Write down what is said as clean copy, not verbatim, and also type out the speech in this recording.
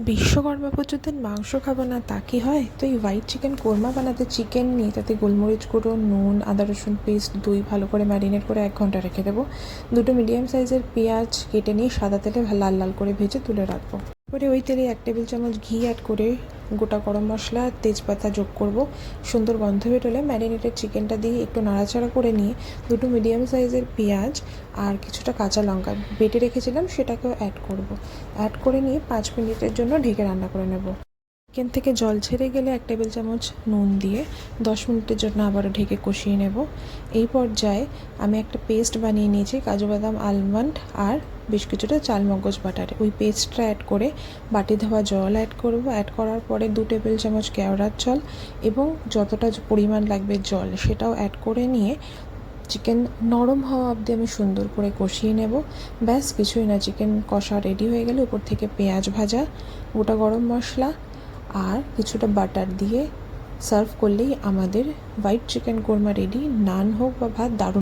বিশ্বকর্মা পুজোর দিন মাংস খাবো না তা কি হয়? তো এই হোয়াইট চিকেন কোরমা বানাতে চিকেন নিয়ে তাতে গোলমরিচ গুঁড়ো, নুন, আদা রসুন পেস্ট, দই ভালো করে ম্যারিনেট করে 1 ঘন্টা রেখে দেবো। দুটো মিডিয়াম সাইজের পেঁয়াজ কেটে নিয়ে সাদা তেলে লাল লাল করে ভেজে তুলে রাখবো। এবারে ওই তেলে 1 টেবিল চামচ ঘি অ্যাড করে গোটা গরম মশলা আর তেজপাতা যোগ করব। সুন্দর গন্ধ বেরোলে ম্যারিনেটেড চিকেনটা দিয়ে একটু নাড়াচাড়া করে নিয়ে দুটো মিডিয়াম সাইজের পেঁয়াজ আর কিছুটা কাঁচা লঙ্কা বেটে রেখেছিলাম সেটাকেও অ্যাড করব। অ্যাড করে নিয়ে 5 মিনিটের জন্য ঢেকে রান্না করে নেব। চিকেন থেকে জল ছেড়ে গেলে 1 টেবিল চামচ নুন দিয়ে 10 মিনিটের জন্য আবারও ঢেকে কষিয়ে নেব। এই পর্যায়ে আমি একটা পেস্ট বানিয়ে নিয়েছি কাজু বাদাম, আলমন্ড আর বেশ কিছুটা চালমগজ বাটার। ওই পেস্টটা অ্যাড করে বাটি ধোয়া জল অ্যাড করব। অ্যাড করার পরে 2 টেবিল চামচ কেওড়ার জল এবং যতটা পরিমাণ লাগবে জল সেটাও অ্যাড করে নিয়ে চিকেন নরম হওয়া অবধি আমি সুন্দর করে কষিয়ে নেব। ব্যাস কিছুই না, চিকেন কষা রেডি হয়ে গেলে উপর থেকে পেঁয়াজ ভাজা, গোটা গরম মশলা আর কিছুটা বাটার দিয়ে সার্ভ করলেই আমাদের হোয়াইট চিকেন কোরমা রেডি। নান হোক বা ভাত দারুণ।